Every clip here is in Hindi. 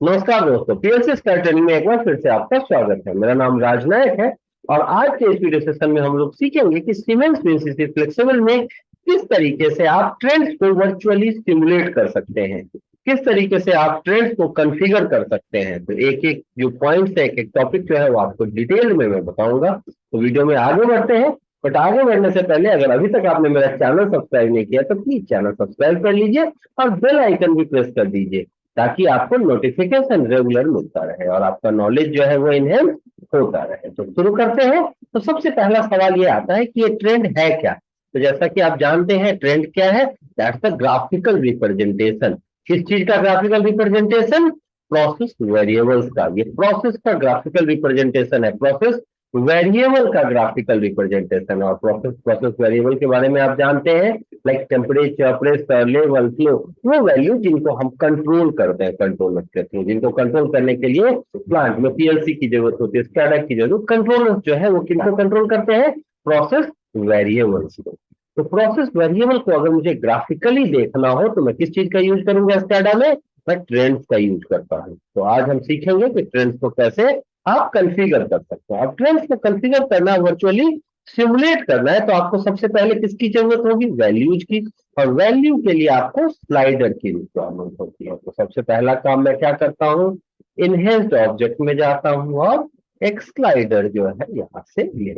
नमस्कार दोस्तों, पीएलसी स्टार ट्रेनिंग में एक बार फिर से आपका स्वागत है। मेरा नाम राजनायक है और आज के इस वीडियो सेशन में हम लोग सीखेंगे कि सीमेंस बीसीसी फ्लेक्सिबल में किस तरीके से आप ट्रेंड्स को वर्चुअली सिमुलेट कर सकते हैं, किस तरीके से आप ट्रेंड्स को कॉन्फ़िगर कर सकते हैं। तो एक एक जो पॉइंट्स है, एक एक टॉपिक जो है वो आपको डिटेल में मैं बताऊंगा। तो वीडियो में आगे बढ़ते हैं, बट आगे बढ़ने से पहले अगर अभी तक आपने मेरा चैनल सब्सक्राइब नहीं किया तो प्लीज चैनल सब्सक्राइब कर लीजिए और बेल आइकन भी प्रेस कर दीजिए ताकि आपको नोटिफिकेशन रेगुलर मिलता रहे और आपका नॉलेज जो है वो इनहेंस होता रहे। तो शुरू करते हैं। तो सबसे पहला सवाल ये आता है कि ये ट्रेंड है क्या। तो जैसा कि आप जानते हैं ट्रेंड क्या है, दैट्स द ग्राफिकल रिप्रेजेंटेशन। किस चीज का ग्राफिकल रिप्रेजेंटेशन? प्रोसेस वेरिएबल्स का। ये प्रोसेस का ग्राफिकल रिप्रेजेंटेशन है, प्रोसेस वेरिएबल का ग्राफिकल रिप्रेजेंटेशन। और प्रोसेस प्रोसेस वेरिएबल के बारे में आप जानते हैं, like temperature, pressure, level, flow, वो वैल्यू जिनको हम कंट्रोल करते हैं, कंट्रोलर कहते हैं, जिनको कंट्रोल करने के लिए प्लांट में पीएलसी की जरूरत होती है, स्काडा की जरूरत। कंट्रोलर्स जो है वो किनको कंट्रोल करते हैं? प्रोसेस वेरिएबल्स को। तो प्रोसेस वेरिएबल को अगर मुझे ग्राफिकली देखना हो तो मैं किस चीज का यूज करूंगा स्काडा में? मैं ट्रेंड्स का यूज करता हूं। तो आज हम सीखेंगे कि ट्रेंड्स को कैसे आप कंफिगर कर सकते हैं। अब ट्रेंड्स को कंफिगर करना, वर्चुअली सिमुलेट करना है, तो आपको सबसे पहले किसकी जरूरत होगी? वैल्यूज की। और वैल्यू के लिए आपको स्लाइडर की रिक्वायरमेंट होती है। तो सबसे पहला काम मैं क्या करता हूँ? इनहेंस्ड ऑब्जेक्ट में जाता हूँ और एक स्लाइडर जो है यहां से ले,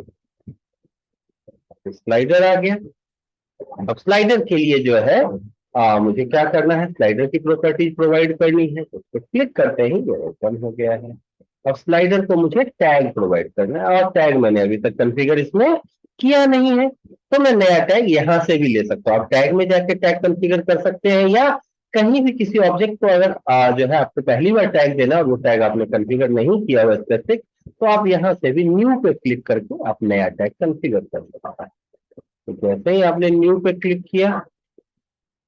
स्लाइडर आ गया। अब स्लाइडर के लिए जो है मुझे क्या करना है? स्लाइडर की प्रॉपर्टीज प्रोवाइड करनी है। तो उसको क्लिक करते ही ये ओपन हो गया है। अब स्लाइडर को मुझे टैग प्रोवाइड करना है और टैग मैंने अभी तक कॉन्फ़िगर इसमें किया नहीं है, तो मैं नया टैग यहां से भी ले सकता हूँ। आप टैग में जाके टैग कॉन्फ़िगर कर सकते हैं या कहीं भी किसी ऑब्जेक्ट को अगर जो है आपको पहली बार टैग देना और वो टैग आपने कॉन्फ़िगर नहीं किया हुआ स्पेसिफिक, तो आप यहां से भी न्यू पे क्लिक करके आप नया टैग कॉन्फ़िगर कर सकते हैं। तो जैसे ही आपने न्यू पे क्लिक किया,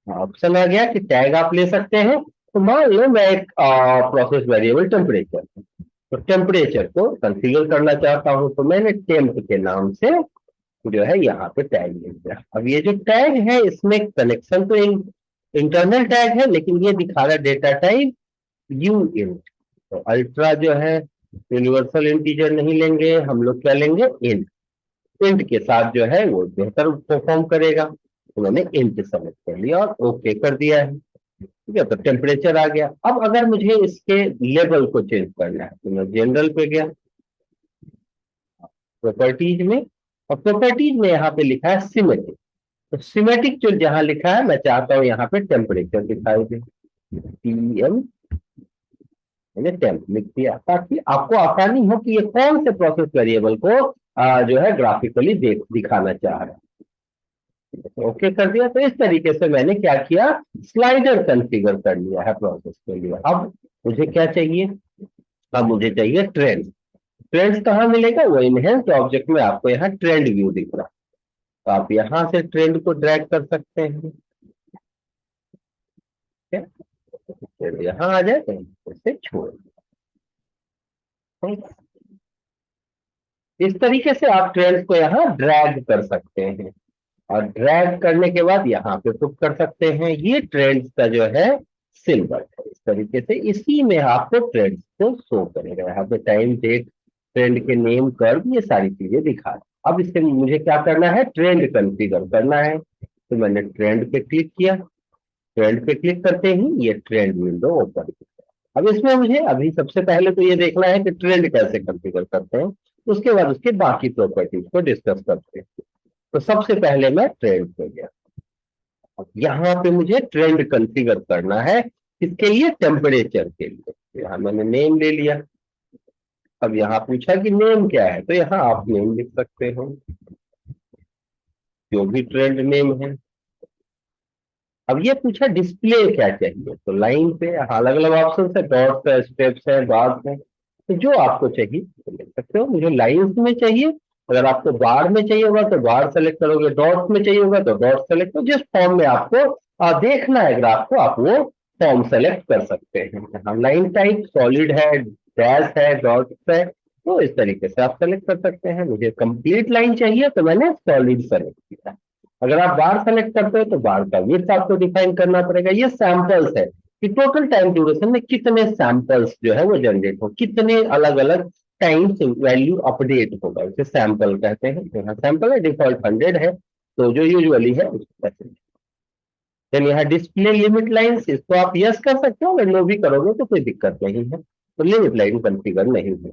ऑप्शन आ गया कि टैग आप ले सकते हैं। तो मान लो मैं एक प्रोसेस वेरिएबल टेम्परेचर, तो टेम्परेचर को कंफिगर करना चाहता हूं, तो मैंने टेम्प के नाम से जो है यहाँ पे टैग ले दिया। अब ये जो टैग है इसमें कनेक्शन तो इंटरनल टैग है, लेकिन ये दिखा रहा है डेटा टाइप यू इंट। तो अल्ट्रा जो है यूनिवर्सल इंटीजर नहीं लेंगे, हम लोग क्या लेंगे? इंट। इंट के साथ जो है वो बेहतर परफॉर्म करेगा। तो मैंने इंट सेलेक्ट कर लिया और ओके कर दिया है। ठीक है, तो टेम्परेचर आ गया। अब अगर मुझे इसके लेवल को चेंज करना है तो मैं जनरल पे गया, प्रॉपर्टीज में, और प्रॉपर्टीज में यहाँ पे लिखा है सिमेट्रिक। तो सिमेट्रिक जो जहां लिखा है मैं चाहता हूँ यहाँ पे टेम्परेचर दिखाई दे, टीएम, मैंने टेम्प लिख दिया ताकि आपको आसानी हो कि ये कौन से प्रोसेस वेरिएबल को जो है ग्राफिकली दिखाना चाह रहा है। ओके कर दिया। तो इस तरीके से मैंने क्या किया? स्लाइडर कॉन्फ़िगर कर लिया है प्रोसेस के लिए। अब मुझे क्या चाहिए? अब मुझे चाहिए ट्रेंड। ट्रेंड्स कहाँ मिलेगा? वो इनहेंस्ड ऑब्जेक्ट में आपको यहाँ ट्रेंड व्यू दिख रहा है। तो आप यहाँ से ट्रेंड को ड्रैग कर सकते हैं। ठीक है? ट्रेंड यहाँ आ जाए तो इसे छोड़ दें। इस तरीके से आप ट्रेंड्स को यहाँ ड्रैग कर सकते हैं और ड्रैग करने के बाद यहाँ पे पुट कर सकते हैं। ये ट्रेंड्स का जो है सिंबल है। इस तरीके से इसी में आपको ट्रेंड्स को शो करेगा। यहाँ पे टाइम, डेट, ट्रेंड के नेम, कर्व, ये सारी चीजें दिखा रहे हैं। अब इससे मुझे क्या करना है? ट्रेंड कॉन्फ़िगर करना है। तो मैंने ट्रेंड पे क्लिक किया। ट्रेंड पे क्लिक करते ही ये ट्रेंड विंडो ओपन। अब इसमें मुझे अभी सबसे पहले तो ये देखना है कि ट्रेंड कैसे कॉन्फ़िगर करते हैं, उसके बाद उसके बाकी प्रॉपर्टीज को डिस्कस करते हैं। तो सबसे पहले मैं ट्रेंड पे गया। अब यहाँ पे मुझे ट्रेंड कॉन्फ़िगर करना है, किसके लिए? टेम्परेचर के लिए। यहाँ मैंने नेम ले लिया। अब यहाँ पूछा कि नेम क्या है, तो यहाँ आप नेम लिख सकते हो, जो भी ट्रेंड नेम है। अब ये पूछा डिस्प्ले क्या चाहिए, तो लाइन पे अलग अलग ऑप्शन है, डॉट्स है, स्टेप्स है, बार्स है। तो जो आपको चाहिए तो लिख सकते हो। मुझे लाइंस में चाहिए। अगर आपको बार में चाहिए होगा तो बार सेलेक्ट करोगे, डॉट्स में चाहिए होगा तो डॉट सेलेक्ट करो। जिस फॉर्म में आपको देखना है ग्राफ को, आप वो फॉर्म सेलेक्ट कर सकते हैं। यहाँ लाइन टाइप सॉलिड है, डैश है, डॉट्स है, तो इस तरीके से आप सेलेक्ट कर सकते हैं। मुझे कंप्लीट लाइन चाहिए तो मैंने सॉलिड सेलेक्ट किया। अगर आप बार सेलेक्ट करते हो तो बार का विड्थ आपको डिफाइन करना पड़ेगा। ये सैंपल्स है कि टोटल टाइम ड्यूरेशन में कितने सैंपल्स जो है वो जनरेट हो, कितने अलग अलग टाइम्स वैल्यू अपडेट होगा, उसे सैंपल कहते हैं। तो यहाँ सैंपल है, डिफॉल्ट 100 है, तो जो यूजुअली है उसको देन यहाँ डिस्प्ले लिमिट लाइन्स, इसको आप यस कर सकते हो, अगर नो भी करोगे तो कोई दिक्कत नहीं है, तो लिमिट लाइन कॉन्फ़िगर नहीं है।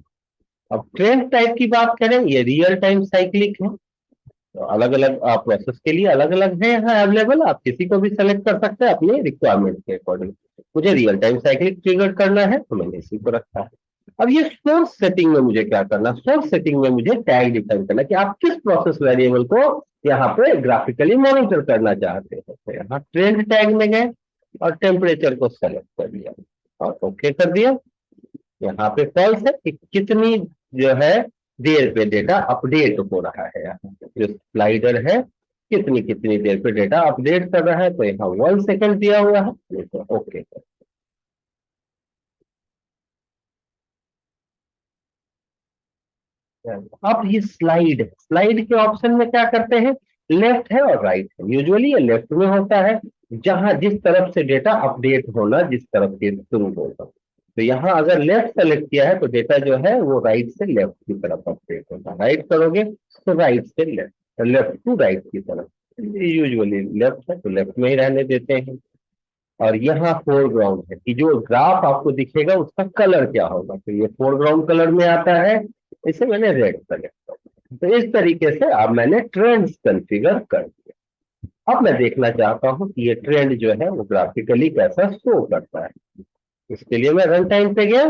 अब ट्रेंड टाइप की बात करें, ये रियल टाइम साइक्लिक है, तो अलग अलग प्रोसेस के लिए अलग अलग है यहाँ अवेलेबल, आप किसी को भी सेलेक्ट कर सकते हैं अपने रिक्वायरमेंट के अकॉर्डिंग। मुझे रियल टाइम साइक्लिक ट्रिगर करना है तो मैंने इसी को रखा है। अब ये सोर्स सेटिंग में मुझे क्या करना, सोर्स सेटिंग में मुझे टैग डिफाइन करना कि आप किस प्रोसेस वेरिएबल को यहाँ पे ग्राफिकली मॉनिटर करना चाहते हैं। तो यहाँ ट्रेंड टैग में गए और टेम्परेचर को सेलेक्ट कर लिया और ओके कर दिया। यहाँ पे फॉल्स है कि कितनी जो है देर पे डेटा अपडेट हो रहा है, यहाँ जो स्लाइडर है कितनी कितनी देर पे डेटा अपडेट कर रहा है, तो यहाँ 1 सेकंड दिया हुआ है, तो ओके। अब ये स्लाइड, स्लाइड के ऑप्शन में क्या करते हैं, लेफ्ट है और राइट है, यूजुअली ये लेफ्ट में होता है, जहां जिस तरफ से डेटा अपडेट होना जिस तरफ से शुरू होगा। तो यहाँ अगर लेफ्ट सेलेक्ट किया है तो डेटा जो है वो राइट से लेफ्ट की तरफ अपडेट होगा, राइट करोगे तो राइट से लेफ्ट, लेफ्ट टू राइट की तरफ। यूजुअली लेफ्ट है तो लेफ्ट में ही रहने देते हैं। और यहाँ फोरग्राउंड है कि जो ग्राफ आपको दिखेगा उसका कलर क्या होगा, तो ये फोरग्राउंड कलर में आता है, इसे मैंने रेड सेलेक्ट कर। तो इस तरीके से अब मैंने ट्रेंड्स कॉन्फ़िगर कर दिया। अब मैं देखना चाहता हूं कि ये ट्रेंड जो है वो ग्राफिकली कैसा शो करता है। इसके लिए मैं रन टाइम पे गया।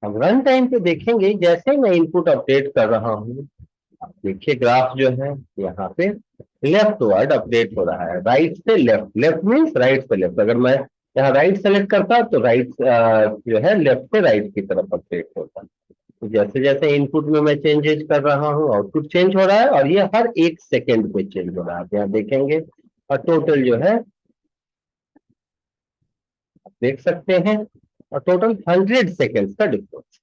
अब रन टाइम पे देखेंगे, जैसे मैं इनपुट अपडेट कर रहा हूँ, देखिए ग्राफ जो है यहाँ पे लेफ्ट वर्ड अपडेट हो रहा है, राइट से लेफ्ट, लेफ्ट मीन्स राइट से लेफ्ट। अगर मैं यहाँ राइट सेलेक्ट करता तो राइट जो है लेफ्ट से राइट की तरफ अपडेट होता। तो जैसे जैसे इनपुट में मैं चेंजेस कर रहा हूँ आउटपुट चेंज हो रहा है, और ये हर 1 सेकेंड पे चेंज हो रहा है, यहाँ देखेंगे। और टोटल जो है आप देख सकते हैं, और टोटल 100 सेकेंड्स का डिफरेंस।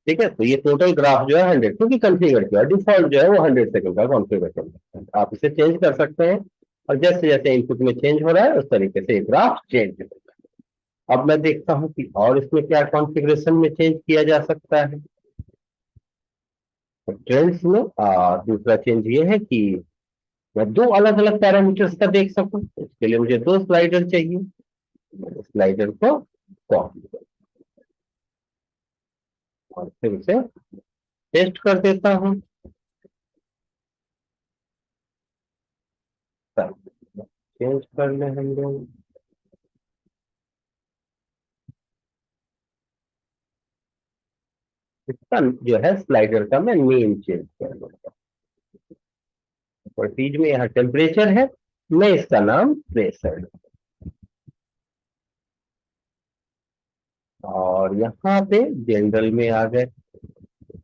ठीक है, तो ये टोटल ग्राफ जो है 100, क्योंकि कॉन्फ़िगर किया डिफॉल्ट जो है वो 100 सेकंड का कॉन्फ़िगरेशन है, आप इसे चेंज कर सकते हैं। और जैसे जैसे इनपुट में चेंज हो रहा है उस तरीके से ग्राफ चेंज होगा। अब मैं देखता हूँ कि और इसमें क्या कॉन्फ़िगरेशन में चेंज किया जा सकता है। तो ट्रेंड्स में दूसरा चेंज ये है कि मैं दो अलग अलग पैरामीटर्स का देख सकूं, इसके लिए मुझे दो स्लाइडर चाहिए। स्लाइडर को कॉपी और फिर उसे पेस्ट कर देता हूँ। चेंज कर ले हम लोग, इसका जो है स्लाइडर का मैं नेम चेंज कर लूंगा। प्रॉपर्टीज में यहाँ टेम्परेचर है, मैं इसका नाम प्रेशर। और यहाँ पे जनरल में आ गए।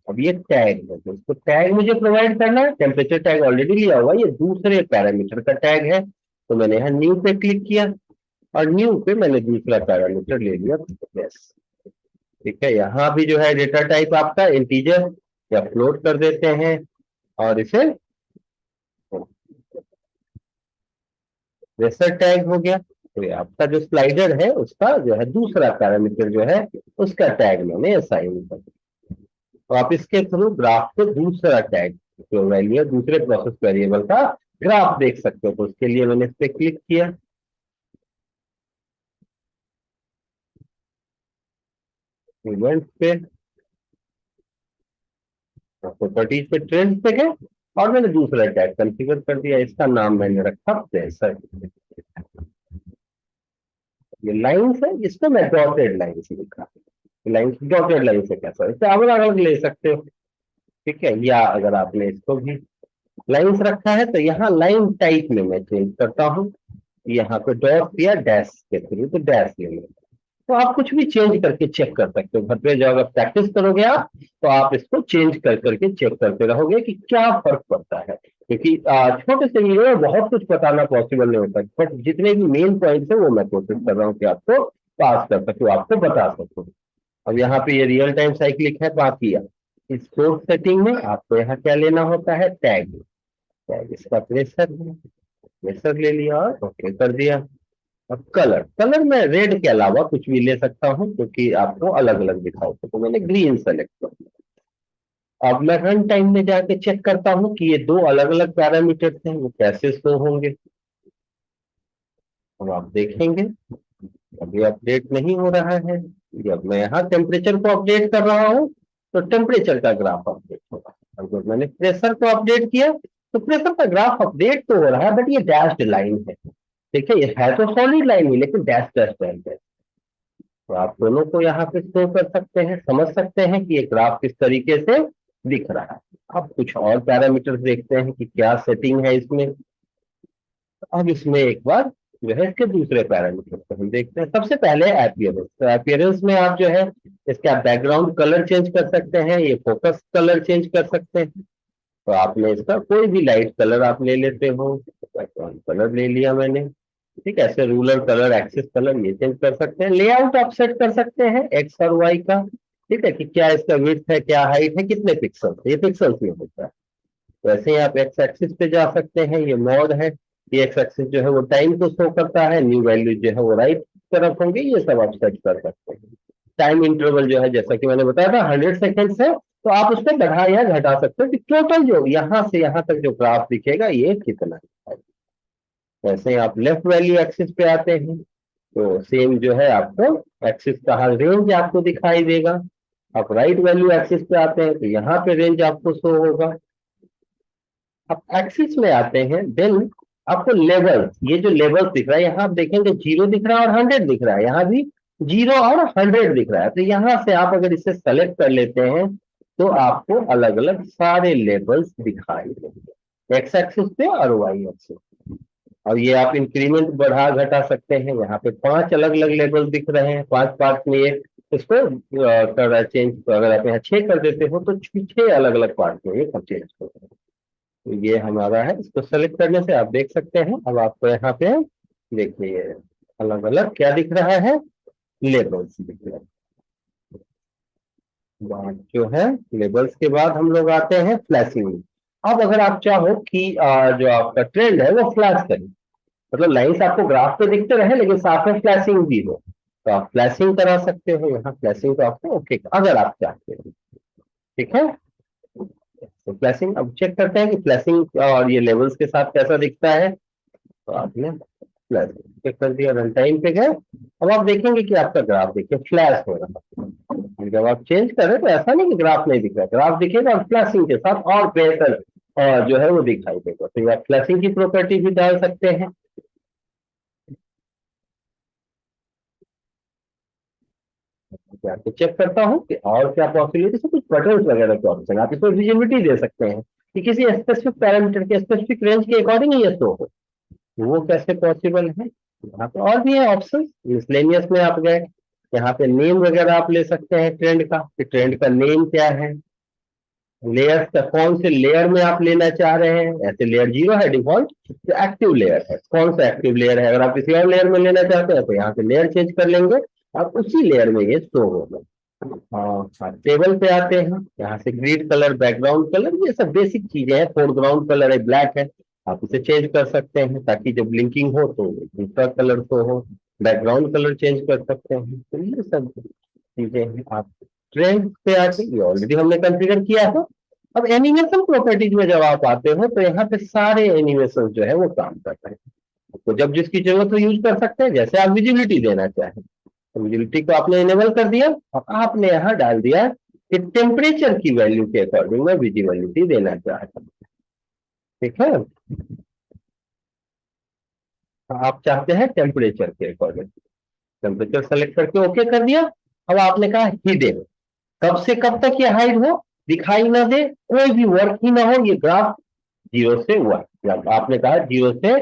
अब ये टैग है, तो इसको टैग मुझे प्रोवाइड करना है, टेम्परेचर टैग ऑलरेडी लिया हुआ, ये दूसरे पैरामीटर का टैग है, तो मैंने यहाँ न्यू पे क्लिक किया और न्यू पे मैंने दूसरा पैरामीटर ले लिया प्रेस। ठीक है, यहाँ भी जो है डेटा टाइप आपका इंटीजर या फ्लोट कर देते हैं और इसे प्रेशर टैग हो गया। तो ये आपका जो स्लाइडर है उसका जो है दूसरा पैरामीटर जो है उसका टैग मैंने असाइन कर दिया। तो आप इसके थ्रू ग्राफ को दूसरा टैग जो वैल्यू है दूसरे प्रोसेस वेरिएबल का ग्राफ देख सकते हो। तो उसके लिए मैंने इस पे क्लिक किया, इवेंट पे, प्रॉपर्टीज पे, ट्रेंड पे गए और मैंने दूसरा टैग कॉन्फ़िगर कर दिया, इसका नाम मैंने रखा प्रेशर। ये लाइन्स है, इसको मैं डॉटेड लाइन से लिखा, लाइन डॉटेड लाइन से कैसा, इससे अलग अलग ले सकते हो। ठीक है, या अगर आपने इसको भी लाइन्स रखा है तो यहाँ लाइन टाइप में मैं चेंज करता हूँ, यहाँ पे डॉट या डैश के थ्रू, तो डैश ले लो। तो आप कुछ भी चेंज करके चेक कर सकते हो, घर पे जब अगर प्रैक्टिस करोगे आप तो आप इसको चेंज कर करके चेक करते रहोगे कि क्या फर्क पड़ता है। क्योंकि छोटे से वीडियो में बहुत कुछ बताना पॉसिबल नहीं होता, बट जितने भी मेन पॉइंट्स है वो मैं कोशिश कर रहा हूँ कि आपको पास कर सकूँ, आपको बता सकूँ। अब यहाँ पे ये रियल टाइम साइक्लिक है, बाकी इस सोर्स सेटिंग में आपको यहाँ क्या लेना होता है, टैग। टैग इसका प्रेशर है, मिक्सर ले लिया और ओके कर दिया। अब कलर, कलर में रेड के अलावा कुछ भी ले सकता हूँ क्योंकि आपको अलग अलग दिखाओ, तो मैंने ग्रीन सेलेक्ट कर दिया। अब मैं रन टाइम में जाके चेक करता हूँ कि ये दो अलग अलग पैरामीटर्स हैं, वो कैसे शो होंगे। अब आप देखेंगे अभी अपडेट नहीं हो रहा है। जब मैं यहाँ टेम्परेचर को अपडेट कर रहा हूँ तो टेम्परेचर का ग्राफ अपडेट होगा। अगर मैंने प्रेशर को अपडेट किया तो प्रेशर का ग्राफ अपडेट तो हो रहा है, बट ये डैश्ड लाइन है। ठीक है, ये है तो सॉलिड लाइन ही लेकिन डैश डैश लाइन है। तो आप दोनों को यहाँ पे शो कर सकते हैं, समझ सकते हैं कि ये ग्राफ किस तरीके से दिख रहा है। अब कुछ और पैरामीटर्स देखते हैं कि क्या सेटिंग है इसमें। अब इसमें एक बार जो है इसके दूसरे पैरामीटर को हम देखते हैं। सबसे पहले अपीयरेंस, तो अपीयरेंस में आप जो है इसका बैकग्राउंड कलर चेंज कर सकते हैं, ये फोकस कलर चेंज कर सकते हैं। तो आपने इसका कोई भी लाइट कलर आप ले लेते हो, बैकग्राउंड कलर ले लिया मैंने। ठीक है, ऐसे रूलर कलर, एक्सिस कलर ये चेंज कर सकते हैं। लेआउट आप सेट कर सकते हैं एक्स और वाई का। ठीक है, कि क्या इसका विड्थ है, क्या हाइट है, कितने पिक्सल, ये पिक्सल्स में होता है। वैसे ही आप एक्स एक्सिस पे जा सकते हैं, ये मोड है। ये एक्स एक्सिस जो है वो टाइम को शो करता है, न्यू वैल्यू जो है वो राइट तरफ होंगे, ये सब आप सेट कर सकते हैं। टाइम इंटरवल जो है जैसा कि मैंने बताया था 100 सेकेंड्स है, तो आप उसको बढ़ा या घटा सकते हो कि टोटल जो यहाँ से यहाँ तक जो ग्राफ दिखेगा ये कितना है। वैसे ही आप लेफ्ट वैल्यू एक्सिस पे आते हैं तो सेम जो है आपको एक्सिस का हर रेंज आपको दिखाई देगा। आप राइट वैल्यू एक्सिस पे आते हैं तो यहाँ पे रेंज आपको शो होगा। आप एक्सिस में आते हैं देन आपको लेवल, ये जो लेवल दिख रहा है यहाँ आप देखेंगे 0 दिख रहा है और 100 दिख रहा है, यहाँ भी 0 और 100 दिख रहा है। तो यहाँ से आप अगर इसे सेलेक्ट कर लेते हैं तो आपको अलग अलग सारे लेवल्स दिखाई देंगे, एक्स एक्सिस पे और वाई एक्सिस। और ये आप इंक्रीमेंट बढ़ा घटा सकते हैं। यहाँ पे 5 अलग अलग लेवल दिख रहे हैं, 5 पार्ट में ये इसको कर चेंज, अगर आप यहाँ 6 कर देते हो तो 6 अलग अलग पार्ट में ये सब चेंज कर सकते हैं। तो ये हमारा है, इसको सेलेक्ट करने से आप देख सकते हैं। अब आपको यहाँ पे देखिए अलग अलग क्या दिख रहा है, लेबल्स दिख रहे हैं। बात जो है लेबल्स के बाद हम लोग आते हैं फ्लैशिंग। अब अगर आप चाहो कि जो आपका ट्रेंड है वो फ्लैश करे, मतलब लाइंस आपको ग्राफ पे दिखते रहे लेकिन साथ में फ्लैशिंग भी हो, तो आप फ्लैशिंग करा सकते हो। यहाँ फ्लैशिंग तो आपको ओके अगर आप चाहते हो। ठीक है, तो फ्लैशिंग अब चेक करते हैं कि फ्लैशिंग और ये लेवल्स के साथ कैसा दिखता है। तो आपने फ्लैशिंग चेक कर दिया, रन टाइम पे गए। अब आप देखेंगे कि आपका ग्राफ देखिए फ्लैश हो रहा है। जब आप चेंज करें तो ऐसा नहीं कि ग्राफ नहीं दिख रहा, ग्राफ दिखेगा और फ्लैशिंग के साथ और बेहतर जो है वो दिखाई देगा। तो आप फ्लैशिंग की प्रॉपर्टी भी डाल सकते हैं। तो चेक करता हूँ कि और क्या पॉसिबिलिटी है, कुछ बटन्स वगैरह के ऑप्शन आप इसमें विजिबिलिटी दे सकते हैं कि किसी स्पेसिफिक पैरामीटर के स्पेसिफिक रेंज के अकॉर्डिंग ये शो हो। वो कैसे पॉसिबल है, यहाँ पे और भी है ऑप्शन। मिसलेनियस में आप गए, यहाँ पे नेम वगैरह आप ले सकते हैं ट्रेंड का, कि ट्रेंड का नेम क्या है। लेयर का कौन से लेयर में आप लेना चाह रहे हैं, ऐसे लेयर 0 है डिफॉल्ट, तो एक्टिव लेयर है, कौन सा एक्टिव लेयर है। अगर आप किसी और लेयर में लेना चाहते हैं तो यहाँ से लेयर चेंज कर लेंगे, आप उसी लेयर में ये शो होगा। हाँ, टेबल पे आते हैं, यहाँ से ग्रिड कलर, बैकग्राउंड कलर, ये सब बेसिक चीजें हैं। फोरग्राउंड कलर है ब्लैक है, आप इसे चेंज कर सकते हैं ताकि जब ब्लिंकिंग हो तो दूसरा कलर शो हो। बैकग्राउंड कलर चेंज कर सकते हैं, तो ये सब चीजें हैं। आप ट्रेंड पे आते, ये ऑलरेडी हमने कंफिगर किया है। अब एनिमेशन प्रॉपर्टीज में जब आप आते हो तो यहाँ पे सारे एनिमेशन जो है वो काम करते हैं। तो जब जिसकी जरूरत हो यूज कर सकते हैं, जैसे आप विजिबिलिटी देना चाहें विजिबिलिटी को आपने इनेबल कर दिया और आपने यहाँ डाल दिया कि टेम्परेचर की वैल्यू के अकॉर्डिंग मैं विजिबिलिटी देना चाहता हूँ। ठीक है, आप चाहते हैं टेम्परेचर के अकॉर्डिंग, टेम्परेचर सेलेक्ट करके ओके कर दिया। अब आपने कहा हिडन, कब से कब तक ये हाइड हो, दिखाई ना दे, कोई भी वर्क ही ना हो, ये ग्राफ 0 से 1, आपने कहा 0 से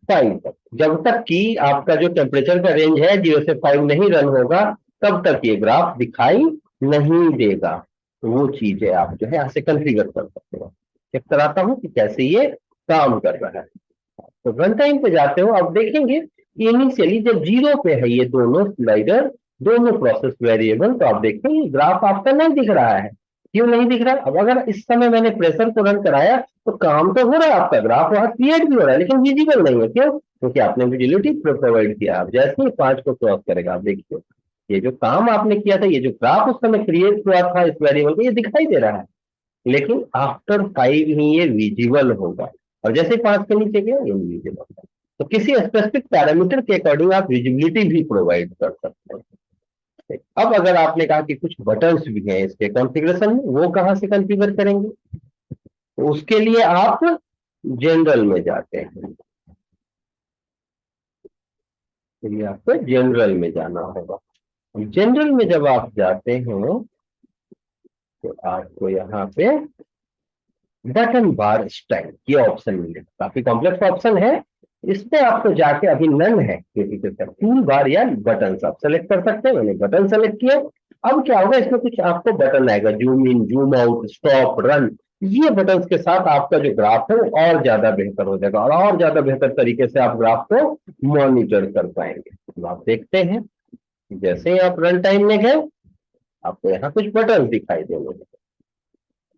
5 तक, जब तक कि आपका जो टेम्परेचर का रेंज है 0 से 5 नहीं रन होगा तब तक ये ग्राफ दिखाई नहीं देगा। तो वो चीजें आप जो है यहाँ से कॉन्फ़िगर कर सकते हो। चेक कराता हूँ कि कैसे ये काम कर रहा है। तो रन टाइम पे जाते हो, अब देखेंगे कि इनिशियली जब 0 पे है ये दोनों स्लाइडर, दोनों प्रोसेस वेरिएबल, तो आप देखते हैं ये ग्राफ आपका नहीं दिख रहा है। क्यों नहीं दिख रहा? अब अगर इस समय मैंने प्रेशर को रन कराया तो काम तो हो रहा है, आपका ग्राफ वहां क्रिएट भी हो रहा है, लेकिन विजिबल नहीं है। क्यों? क्योंकि आपने विजिबिलिटी प्रोवाइड किया। आप जैसे ही 5 को क्रॉस करेगा, आप देखिए ये जो काम आपने किया था, ये जो ग्राफ उस समय क्रिएट हुआ था इस वेरिएबल को, ये दिखाई दे रहा है, लेकिन आफ्टर 5 ही ये विजिबल होगा, और जैसे 5 के नीचे गया ये विजिबल होगा। तो किसी स्पेसिफिक पैरामीटर के अकॉर्डिंग आप विजिबिलिटी भी प्रोवाइड कर सकते हैं। अब अगर आपने कहा कि कुछ बटन्स भी हैं इसके कॉन्फ़िगरेशन में, वो कहां से कॉन्फ़िगर करेंगे? तो उसके लिए आप जनरल में जाते हैं, चलिए आपको जनरल में जाना होगा। जनरल में जब आप जाते हैं तो आपको यहाँ पे बटन बार स्टाइल ये ऑप्शन मिलेगा। काफी कॉम्प्लेक्स ऑप्शन है, इसमें आपको जाके अभी नन है टूल बार या बटन आप सेलेक्ट कर सकते हैं। मैंने बटन सेलेक्ट किया। अब क्या होगा, इसमें कुछ आपको बटन आएगा, zoom in, zoom out, stop, run. ये बटन के साथ आपका जो ग्राफ है वो और ज्यादा बेहतर हो जाएगा, और ज्यादा बेहतर तरीके से आप ग्राफ को मॉनिटर कर पाएंगे। तो आप देखते हैं, जैसे ही आप रन टाइम में गए आपको यहाँ कुछ बटन दिखाई देंगे।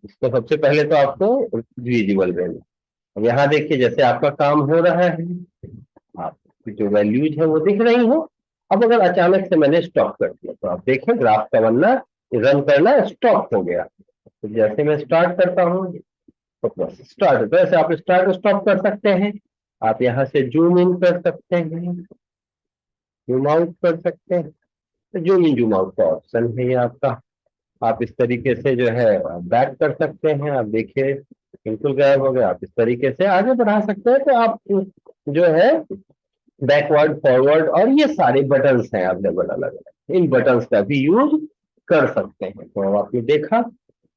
इसको सबसे पहले तो आपको विजिबल रहना। अब यहाँ देखिए जैसे आपका काम हो रहा है, आपकी जो वैल्यूज है वो दिख रही है। अब अगर अचानक से मैंने स्टॉप कर दिया तो आप देखें ग्राफ का बनना, रन करना स्टॉप हो गया। तो जैसे मैं स्टार्ट करता हूँ तो बस स्टार्ट, तो ऐसे आप स्टार्ट स्टॉप कर सकते हैं। आप यहाँ से जूम इन कर सकते हैं, जूम आउट कर सकते हैं। तो जूम इन जूम आउट का ऑप्शन है ये आपका। आप इस तरीके से जो है बैक कर सकते हैं। आप देखिए बिल्कुल गायब हो गया। आप इस तरीके से आगे बढ़ा सकते हैं। तो आप जो है बैकवर्ड, फॉरवर्ड और ये सारे बटन्स हैं अवेलेबल अलग अलग, इन बटन्स का भी यूज कर सकते हैं। तो आपने देखा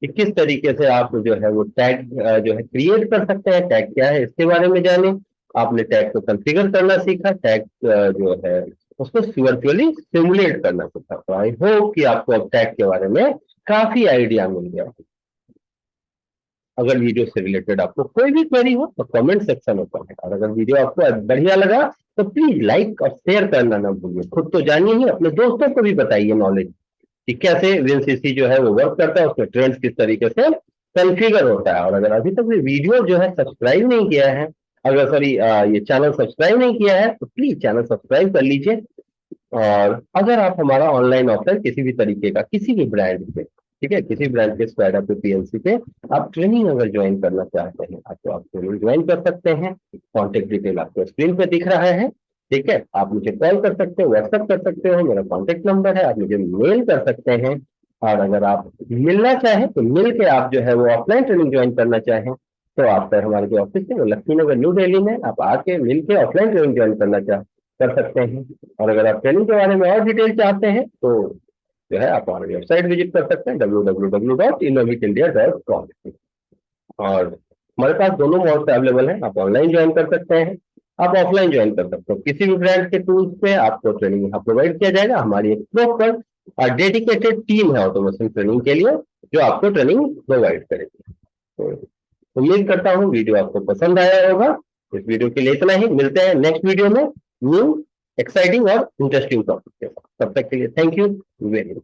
कि किस तरीके से आप जो है वो टैग जो है क्रिएट कर सकते हैं। टैग क्या है इसके बारे में जाने, आपने टैग को कॉन्फ़िगर करना सीखा, टैग जो है उसको वर्चुअली सिमुलेट करना सीखा। तो आई होप कि आपको अब टैग के बारे में काफी आइडिया मिल गया। अगर वीडियो से रिलेटेड आपको कोई भी क्वेरी हो तो कमेंट सेक्शन में कमेंट, और अगर वीडियो आपको बढ़िया लगा तो प्लीज लाइक और शेयर करना ना भूलिए। खुद तो जानिए ही, अपने दोस्तों को भी बताइए नॉलेज कि कैसे विनसीसी जो है वो वर्क करता है, उसमें ट्रेंड्स किस तरीके से कॉन्फ़िगर होता है। और अगर अभी तक ये वीडियो जो है सब्सक्राइब नहीं किया है, अगर सॉरी ये चैनल सब्सक्राइब नहीं किया है तो प्लीज चैनल सब्सक्राइब कर लीजिए। और अगर आप हमारा ऑनलाइन ऑफलाइन किसी भी तरीके का, किसी भी ब्रांड पे, ठीक है, किसी ब्रांड के स्क्वाडा पे, पीएलसी पे आप ट्रेनिंग अगर ज्वाइन करना चाहते हैं तो आप ट्रेनिंग ज्वाइन कर सकते हैं। कॉन्टेक्ट डिटेल आपको स्क्रीन पे दिख रहा है, ठीक है। आप मुझे कॉल कर सकते हो, व्हाट्सएप कर सकते हो, मेरा कॉन्टेक्ट नंबर है, आप मुझे मेल कर सकते हैं। और अगर आप मिलना चाहें तो मिल के आप जो है वो ऑफलाइन ट्रेनिंग ज्वाइन करना चाहें तो आप हमारे जो ऑफिस है वो लक्ष्मी नगर न्यू दिल्ली में, आप आके मिल के ऑफलाइन ट्रेनिंग ज्वाइन करना कर सकते हैं। और अगर आप ट्रेनिंग के बारे में और डिटेल चाहते हैं तो जो है आप हमारी वेबसाइट विजिट कर सकते हैं www.innovitindia.com। और हमारे पास दोनों मोड्स अवेलेबल हैं, आप ऑनलाइन ज्वाइन कर सकते हैं, आप ऑफलाइन ज्वाइन कर सकते हो। किसी भी ब्रांड के टूल्स पे आपको ट्रेनिंग यहाँ प्रोवाइड किया जाएगा। हमारी एक प्रॉपर और डेडिकेटेड टीम है ऑटोमेशन ट्रेनिंग के लिए जो आपको ट्रेनिंग प्रोवाइड करेगी। तो उम्मीद करता हूँ वीडियो आपको पसंद आया होगा। इस वीडियो के लिए इतना ही, मिलते हैं नेक्स्ट वीडियो में न्यू एक्साइटिंग और इंटरेस्टिंग टॉपिक के साथ। तब तक के लिए थैंक यू वेरी मच।